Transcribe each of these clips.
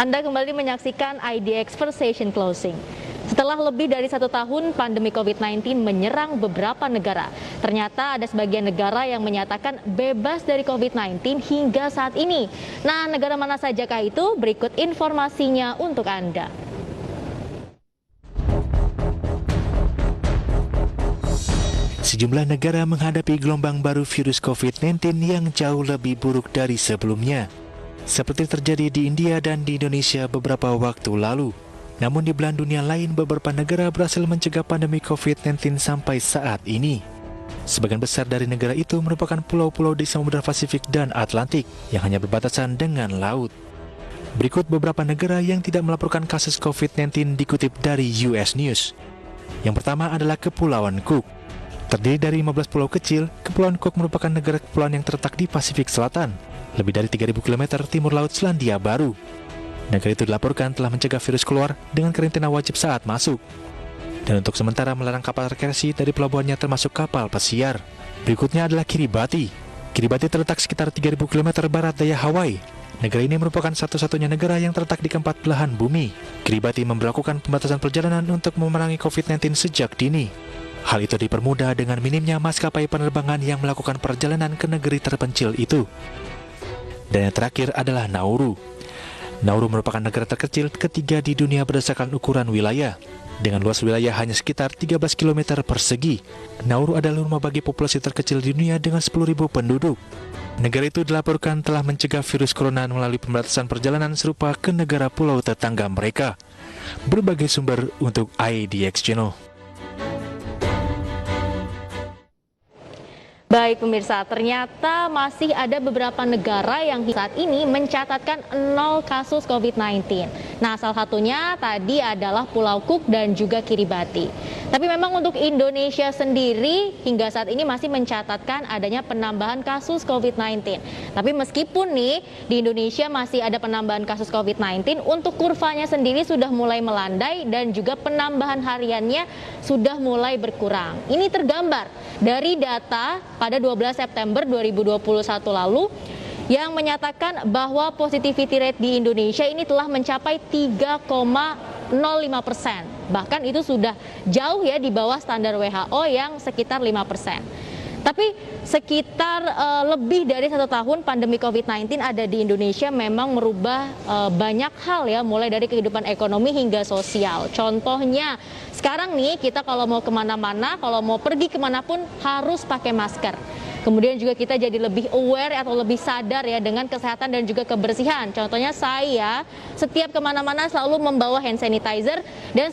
Anda kembali menyaksikan IDX Session Closing. Setelah lebih dari 1 tahun pandemi COVID-19 menyerang beberapa negara, ternyata ada sebagian negara yang menyatakan bebas dari COVID-19 hingga saat ini. Nah, negara mana sajakah itu? Berikut informasinya untuk Anda. Sejumlah negara menghadapi gelombang baru virus COVID-19 yang jauh lebih buruk dari sebelumnya, seperti terjadi di India dan di Indonesia beberapa waktu lalu. Namun di belahan dunia lain, beberapa negara berhasil mencegah pandemi COVID-19 sampai saat ini. Sebagian besar dari negara itu merupakan pulau-pulau di Samudra Pasifik dan Atlantik yang hanya berbatasan dengan laut. Berikut beberapa negara yang tidak melaporkan kasus COVID-19 dikutip dari US News. Yang pertama adalah Kepulauan Cook. Terdiri dari 15 pulau kecil, Kepulauan Cook merupakan negara kepulauan yang terletak di Pasifik Selatan, lebih dari 3.000 km timur laut Selandia Baru. Negara itu dilaporkan telah mencegah virus keluar dengan karantina wajib saat masuk. Dan untuk sementara melarang kapal rekreasi dari pelabuhannya termasuk kapal pesiar. Berikutnya adalah Kiribati. Kiribati terletak sekitar 3.000 km barat daya Hawaii. Negara ini merupakan satu-satunya negara yang terletak di keempat belahan bumi. Kiribati memberlakukan pembatasan perjalanan untuk memerangi COVID-19 sejak dini. Hal itu dipermudah dengan minimnya maskapai penerbangan yang melakukan perjalanan ke negeri terpencil itu. Dan yang terakhir adalah Nauru. Nauru merupakan negara terkecil ketiga di dunia berdasarkan ukuran wilayah. Dengan luas wilayah hanya sekitar 13 km persegi, Nauru adalah rumah bagi populasi terkecil di dunia dengan 10.000 penduduk. Negara itu dilaporkan telah mencegah virus corona melalui pembatasan perjalanan serupa ke negara pulau tetangga mereka. Berbagai sumber untuk IDX Channel. Baik pemirsa, ternyata masih ada beberapa negara yang saat ini mencatatkan 0 kasus COVID-19. Nah, salah satunya tadi adalah Pulau Cook dan juga Kiribati. Tapi memang untuk Indonesia sendiri hingga saat ini masih mencatatkan adanya penambahan kasus COVID-19. Tapi meskipun nih di Indonesia masih ada penambahan kasus COVID-19, untuk kurvanya sendiri sudah mulai melandai dan juga penambahan hariannya sudah mulai berkurang. Ini tergambar dari data pada 12 September 2021 lalu yang menyatakan bahwa positivity rate di Indonesia ini telah mencapai 3,05%. Bahkan itu sudah jauh ya di bawah standar WHO yang sekitar 5%. Tapi sekitar lebih dari 1 tahun pandemi COVID-19 ada di Indonesia memang merubah banyak hal ya, mulai dari kehidupan ekonomi hingga sosial. Contohnya sekarang nih kita kalau mau kemana-mana, kalau mau pergi kemanapun harus pakai masker. Kemudian juga kita jadi lebih aware atau lebih sadar ya dengan kesehatan dan juga kebersihan. Contohnya saya setiap kemana-mana selalu membawa hand sanitizer dan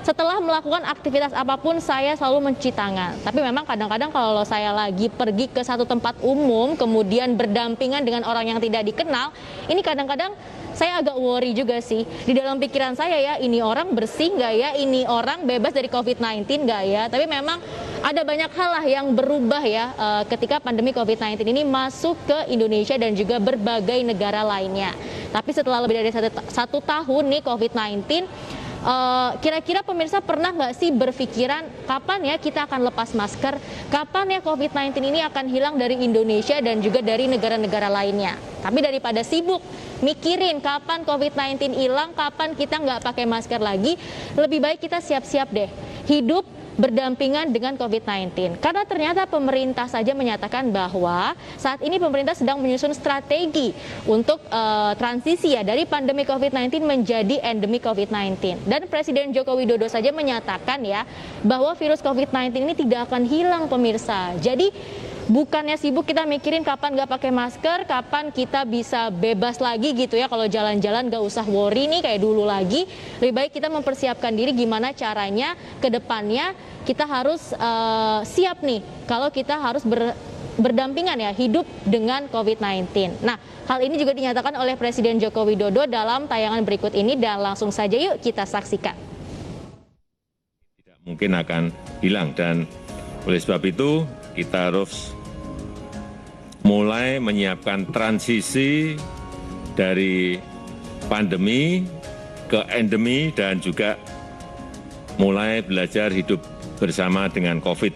setelah melakukan aktivitas apapun saya selalu mencuci tangan. Tapi memang kadang-kadang kalau saya lagi pergi ke satu tempat umum kemudian berdampingan dengan orang yang tidak dikenal, ini kadang-kadang saya agak worry juga sih. Di dalam pikiran saya ya, ini orang bersih nggak ya, ini orang bebas dari COVID-19 nggak ya. Tapi memang ada banyak hal lah yang berubah ya ketika pandemi COVID-19 ini masuk ke Indonesia dan juga berbagai negara lainnya. Tapi setelah lebih dari satu tahun nih COVID-19, kira-kira pemirsa pernah nggak sih berpikiran kapan ya kita akan lepas masker, kapan ya COVID-19 ini akan hilang dari Indonesia dan juga dari negara-negara lainnya. Tapi daripada sibuk mikirin kapan COVID-19 hilang, kapan kita nggak pakai masker lagi, lebih baik kita siap-siap deh hidup berdampingan dengan COVID-19. Karena ternyata pemerintah saja menyatakan bahwa saat ini pemerintah sedang menyusun strategi untuk transisi ya dari pandemi COVID-19 menjadi endemi COVID-19. Dan Presiden Joko Widodo saja menyatakan ya bahwa virus COVID-19 ini tidak akan hilang pemirsa. Jadi bukannya sibuk kita mikirin kapan nggak pakai masker, kapan kita bisa bebas lagi gitu ya, kalau jalan-jalan nggak usah worry nih kayak dulu lagi. Lebih baik kita mempersiapkan diri gimana caranya ke depannya kita harus siap nih kalau kita harus berdampingan ya hidup dengan COVID-19. Nah, hal ini juga dinyatakan oleh Presiden Joko Widodo dalam tayangan berikut ini dan langsung saja yuk kita saksikan. Tidak mungkin akan hilang dan oleh sebab itu kita harus mulai menyiapkan transisi dari pandemi ke endemi dan juga mulai belajar hidup bersama dengan COVID.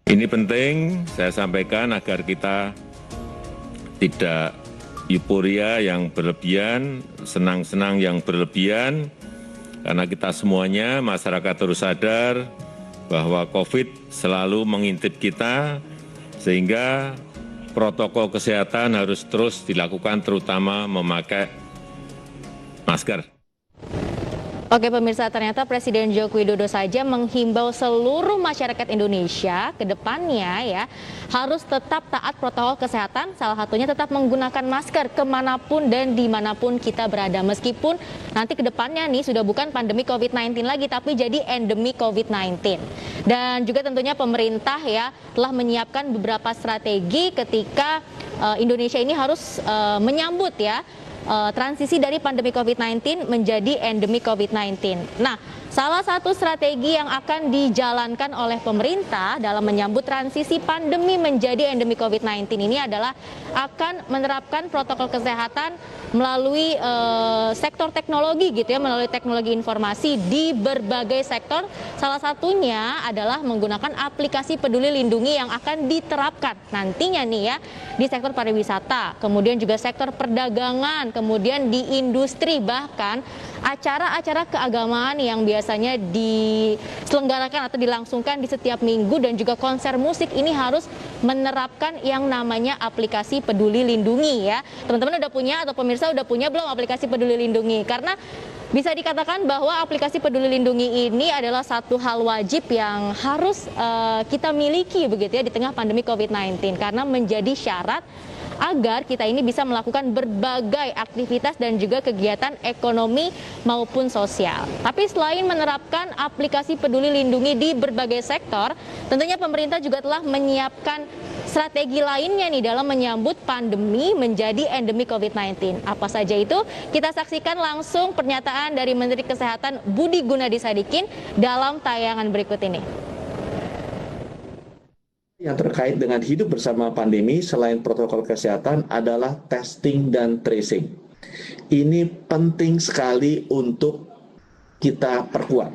Ini penting saya sampaikan agar kita tidak euforia yang berlebihan, senang-senang yang berlebihan, karena kita semuanya, masyarakat harus sadar bahwa COVID selalu mengintip kita, sehingga protokol kesehatan harus terus dilakukan, terutama memakai masker. Oke pemirsa, ternyata Presiden Joko Widodo saja menghimbau seluruh masyarakat Indonesia ke depannya ya harus tetap taat protokol kesehatan, salah satunya tetap menggunakan masker kemanapun dan dimanapun kita berada. Meskipun nanti ke depannya nih sudah bukan pandemi COVID-19 lagi, tapi jadi endemi COVID-19. Dan juga tentunya pemerintah ya telah menyiapkan beberapa strategi ketika Indonesia ini harus menyambut ya transisi dari pandemi COVID-19 menjadi endemi COVID-19. Nah, salah satu strategi yang akan dijalankan oleh pemerintah dalam menyambut transisi pandemi menjadi endemi COVID-19 ini adalah akan menerapkan protokol kesehatan melalui sektor teknologi gitu ya, melalui teknologi informasi di berbagai sektor. Salah satunya adalah menggunakan aplikasi Peduli Lindungi yang akan diterapkan nantinya nih ya di sektor pariwisata, kemudian juga sektor perdagangan, kemudian di industri, bahkan acara-acara keagamaan yang biasanya diselenggarakan atau dilangsungkan di setiap minggu dan juga konser musik ini harus menerapkan yang namanya aplikasi Peduli Lindungi ya. Teman-teman udah punya atau pemirsa udah punya belum aplikasi Peduli Lindungi? Karena bisa dikatakan bahwa aplikasi Peduli Lindungi ini adalah satu hal wajib yang harus kita miliki begitu ya di tengah pandemi COVID-19, karena menjadi syarat agar kita ini bisa melakukan berbagai aktivitas dan juga kegiatan ekonomi maupun sosial. Tapi selain menerapkan aplikasi Peduli Lindungi di berbagai sektor, tentunya pemerintah juga telah menyiapkan strategi lainnya nih dalam menyambut pandemi menjadi endemi COVID-19. Apa saja itu? Kita saksikan langsung pernyataan dari Menteri Kesehatan Budi Gunadi Sadikin dalam tayangan berikut ini. Yang terkait dengan hidup bersama pandemi selain protokol kesehatan adalah testing dan tracing. Ini penting sekali untuk kita perkuat.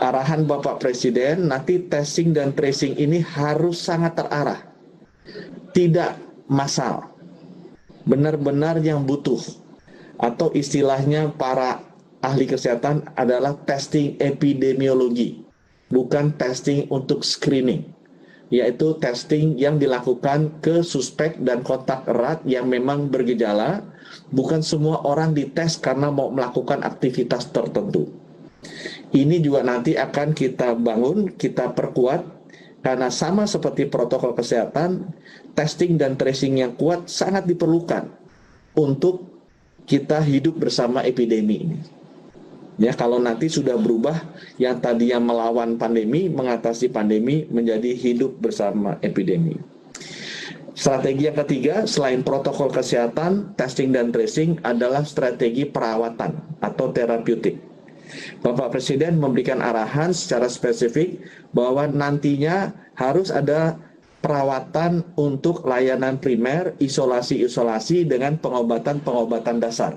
Arahan Bapak Presiden nanti testing dan tracing ini harus sangat terarah. Tidak massal. Benar-benar yang butuh. Atau istilahnya para ahli kesehatan adalah testing epidemiologi. Bukan testing untuk screening. Yaitu testing yang dilakukan ke suspek dan kontak erat yang memang bergejala. Bukan semua orang dites karena mau melakukan aktivitas tertentu. Ini juga nanti akan kita bangun, kita perkuat, karena sama seperti protokol kesehatan, testing dan tracing yang kuat sangat diperlukan untuk kita hidup bersama epidemi ini. Ya, kalau nanti sudah berubah yang tadinya melawan pandemi, mengatasi pandemi menjadi hidup bersama epidemi. Strategi yang ketiga, selain protokol kesehatan, testing dan tracing adalah strategi perawatan atau terapeutik. Bapak Presiden memberikan arahan secara spesifik bahwa nantinya harus ada perawatan untuk layanan primer, isolasi-isolasi dengan pengobatan-pengobatan dasar.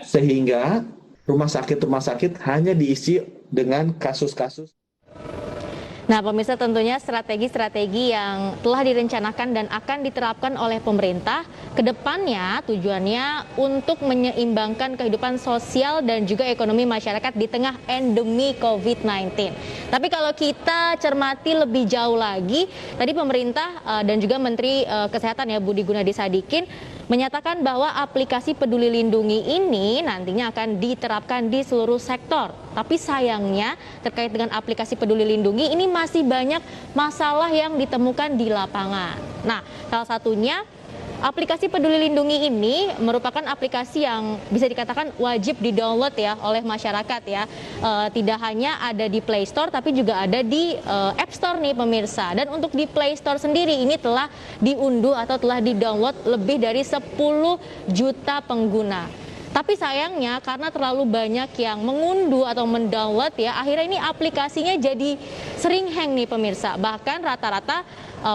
Sehingga rumah sakit hanya diisi dengan kasus-kasus. Nah pemirsa, tentunya strategi-strategi yang telah direncanakan dan akan diterapkan oleh pemerintah ke depannya tujuannya untuk menyeimbangkan kehidupan sosial dan juga ekonomi masyarakat di tengah endemi COVID-19. Tapi kalau kita cermati lebih jauh lagi, tadi pemerintah dan juga Menteri Kesehatan ya Budi Gunadi Sadikin menyatakan bahwa aplikasi Peduli Lindungi ini nantinya akan diterapkan di seluruh sektor. Tapi sayangnya terkait dengan aplikasi Peduli Lindungi ini masih banyak masalah yang ditemukan di lapangan. Nah, salah satunya aplikasi Peduli Lindungi ini merupakan aplikasi yang bisa dikatakan wajib di-download ya oleh masyarakat ya. Tidak hanya ada di Play Store tapi juga ada di App Store nih pemirsa. Dan untuk di Play Store sendiri ini telah diunduh atau telah di-download lebih dari 10 juta pengguna. Tapi sayangnya karena terlalu banyak yang mengunduh atau mendownload ya, akhirnya ini aplikasinya jadi sering hang nih pemirsa. Bahkan rata-rata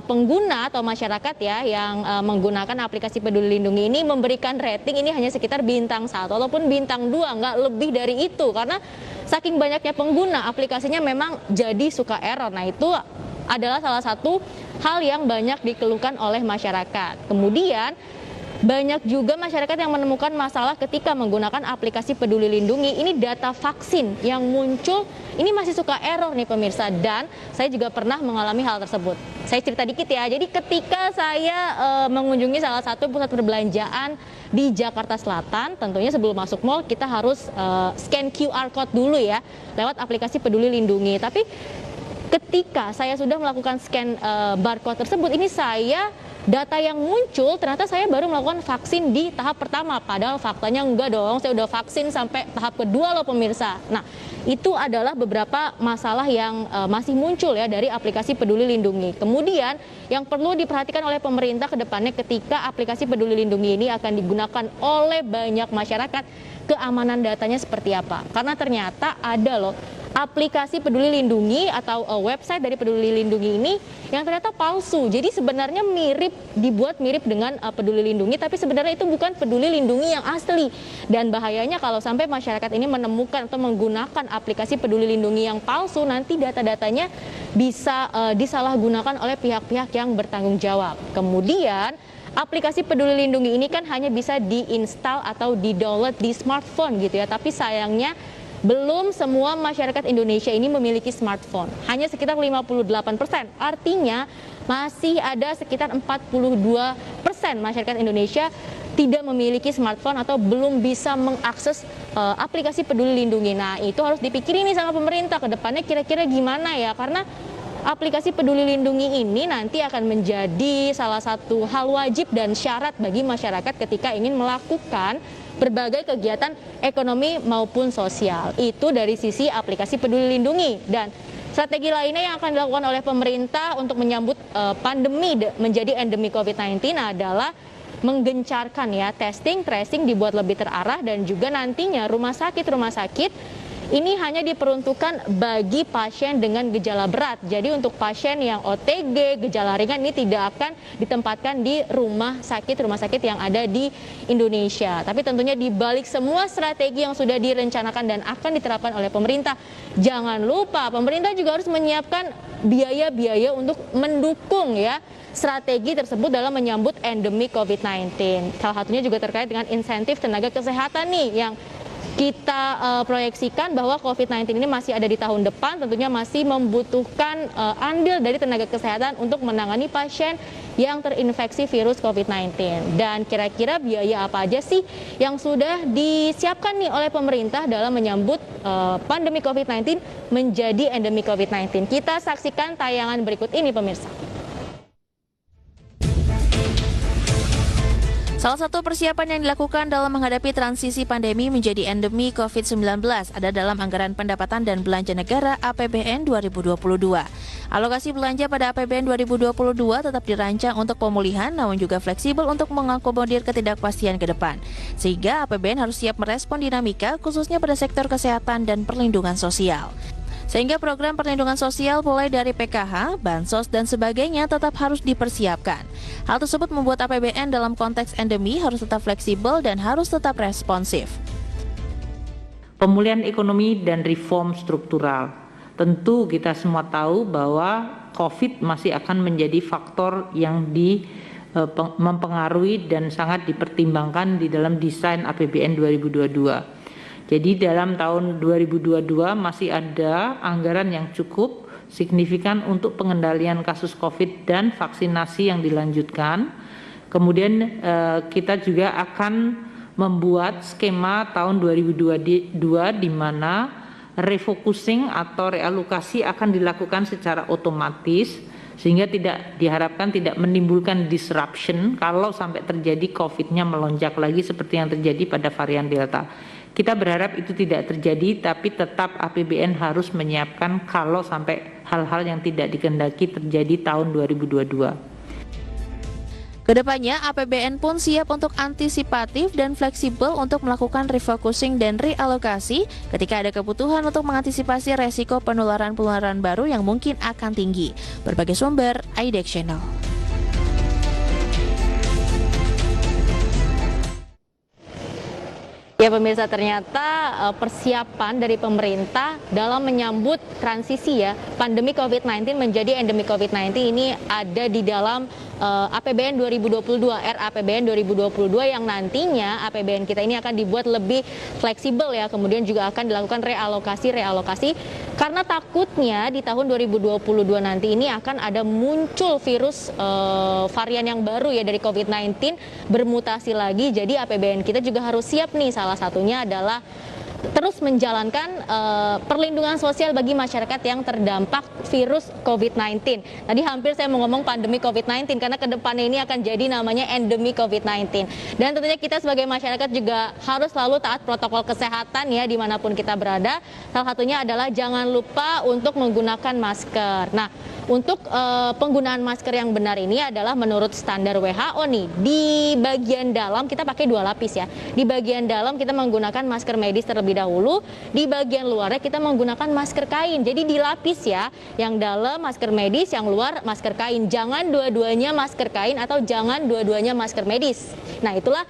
pengguna atau masyarakat ya yang menggunakan aplikasi Peduli Lindungi ini memberikan rating ini hanya sekitar bintang 1 ataupun bintang 2, nggak lebih dari itu. Karena saking banyaknya pengguna, aplikasinya memang jadi suka error. Nah itu adalah salah satu hal yang banyak dikeluhkan oleh masyarakat. Kemudian banyak juga masyarakat yang menemukan masalah ketika menggunakan aplikasi Peduli Lindungi. Ini data vaksin yang muncul, ini masih suka error nih pemirsa, dan saya juga pernah mengalami hal tersebut. Saya cerita dikit ya, jadi ketika saya mengunjungi salah satu pusat perbelanjaan di Jakarta Selatan, tentunya sebelum masuk mall kita harus scan QR Code dulu ya, lewat aplikasi Peduli Lindungi. Tapi ketika saya sudah melakukan scan barcode tersebut, ini data yang muncul ternyata saya baru melakukan vaksin di tahap pertama, padahal faktanya enggak dong, saya udah vaksin sampai tahap kedua loh pemirsa. Nah, itu adalah beberapa masalah yang masih muncul ya dari aplikasi Peduli Lindungi. Kemudian yang perlu diperhatikan oleh pemerintah ke depannya ketika aplikasi Peduli Lindungi ini akan digunakan oleh banyak masyarakat, keamanan datanya seperti apa. Karena ternyata ada loh aplikasi Peduli Lindungi atau website dari Peduli Lindungi ini yang ternyata palsu. Jadi sebenarnya dibuat mirip dengan Peduli Lindungi, tapi sebenarnya itu bukan Peduli Lindungi yang asli. Dan bahayanya kalau sampai masyarakat ini menemukan atau menggunakan aplikasi Peduli Lindungi yang palsu, nanti data-datanya bisa disalahgunakan oleh pihak-pihak yang bertanggung jawab. Kemudian aplikasi Peduli Lindungi ini kan hanya bisa diinstal atau di-download di smartphone gitu ya, tapi sayangnya belum semua masyarakat Indonesia ini memiliki smartphone, hanya sekitar 58%. Artinya masih ada sekitar 42% masyarakat Indonesia tidak memiliki smartphone atau belum bisa mengakses aplikasi Peduli Lindungi. Nah, itu harus dipikirin nih sama pemerintah ke depannya kira-kira gimana ya, karena aplikasi Peduli Lindungi ini nanti akan menjadi salah satu hal wajib dan syarat bagi masyarakat ketika ingin melakukan berbagai kegiatan ekonomi maupun sosial. Itu dari sisi aplikasi Peduli Lindungi. Dan strategi lainnya yang akan dilakukan oleh pemerintah untuk menyambut pandemi menjadi endemi COVID-19 adalah menggencarkan ya testing, tracing dibuat lebih terarah, dan juga nantinya rumah sakit ini hanya diperuntukkan bagi pasien dengan gejala berat. Jadi untuk pasien yang OTG, gejala ringan ini tidak akan ditempatkan di rumah sakit yang ada di Indonesia. Tapi tentunya di balik semua strategi yang sudah direncanakan dan akan diterapkan oleh pemerintah, jangan lupa pemerintah juga harus menyiapkan biaya-biaya untuk mendukung ya strategi tersebut dalam menyambut endemi COVID-19. Salah satunya juga terkait dengan insentif tenaga kesehatan nih yang kita proyeksikan bahwa COVID-19 ini masih ada di tahun depan, tentunya masih membutuhkan andil dari tenaga kesehatan untuk menangani pasien yang terinfeksi virus COVID-19. Dan kira-kira biaya apa aja sih yang sudah disiapkan nih oleh pemerintah dalam menyambut pandemi COVID-19 menjadi endemi COVID-19? Kita saksikan tayangan berikut ini pemirsa. Salah satu persiapan yang dilakukan dalam menghadapi transisi pandemi menjadi endemi COVID-19 ada dalam Anggaran Pendapatan dan Belanja Negara APBN 2022. Alokasi belanja pada APBN 2022 tetap dirancang untuk pemulihan namun juga fleksibel untuk mengakomodir ketidakpastian ke depan. Sehingga APBN harus siap merespon dinamika khususnya pada sektor kesehatan dan perlindungan sosial. Sehingga program perlindungan sosial mulai dari PKH, bansos, dan sebagainya tetap harus dipersiapkan. Hal tersebut membuat APBN dalam konteks endemi harus tetap fleksibel dan harus tetap responsif. Pemulihan ekonomi dan reform struktural. Tentu kita semua tahu bahwa COVID masih akan menjadi faktor yang mempengaruhi dan sangat dipertimbangkan di dalam desain APBN 2022. Jadi dalam tahun 2022 masih ada anggaran yang cukup signifikan untuk pengendalian kasus COVID dan vaksinasi yang dilanjutkan. Kemudian kita juga akan membuat skema tahun 2022 di mana refocusing atau realokasi akan dilakukan secara otomatis sehingga diharapkan tidak menimbulkan disruption kalau sampai terjadi COVID-nya melonjak lagi seperti yang terjadi pada varian Delta. Kita berharap itu tidak terjadi, tapi tetap APBN harus menyiapkan kalau sampai hal-hal yang tidak dikehendaki terjadi tahun 2022. Kedepannya, APBN pun siap untuk antisipatif dan fleksibel untuk melakukan refocusing dan realokasi ketika ada kebutuhan untuk mengantisipasi resiko penularan baru yang mungkin akan tinggi. Berbagai sumber, IDEX Channel. Ya pemirsa, ternyata persiapan dari pemerintah dalam menyambut transisi ya pandemi COVID-19 menjadi endemi COVID-19 ini ada di dalam APBN 2022, RAPBN 2022 yang nantinya APBN kita ini akan dibuat lebih fleksibel ya, kemudian juga akan dilakukan realokasi karena takutnya di tahun 2022 nanti ini akan ada muncul virus varian yang baru ya dari COVID-19 bermutasi lagi, jadi APBN kita juga harus siap nih, salah satunya adalah terus menjalankan perlindungan sosial bagi masyarakat yang terdampak virus COVID-19. Tadi hampir saya mau ngomong pandemi COVID-19 karena kedepannya ini akan jadi namanya endemi COVID-19. Dan tentunya kita sebagai masyarakat juga harus selalu taat protokol kesehatan ya dimanapun kita berada. Salah satunya adalah jangan lupa untuk menggunakan masker. Nah, untuk penggunaan masker yang benar ini adalah menurut standar WHO nih. Di bagian dalam kita pakai 2 lapis ya. Di bagian dalam kita menggunakan masker medis terlebih dahulu, di bagian luarnya kita menggunakan masker kain. Jadi dilapis ya, yang dalam masker medis, yang luar masker kain. Jangan dua-duanya masker kain atau jangan dua-duanya masker medis. Nah, itulah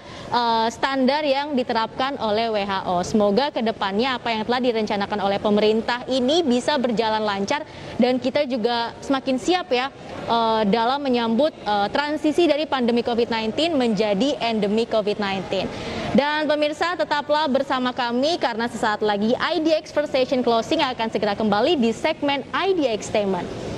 standar yang diterapkan oleh WHO. Semoga kedepannya apa yang telah direncanakan oleh pemerintah ini bisa berjalan lancar dan kita juga semakin siap ya dalam menyambut transisi dari pandemi COVID-19 menjadi endemi COVID-19. Dan pemirsa, tetaplah bersama kami karena sesaat lagi IDX First Station Closing akan segera kembali di segmen IDX Statement.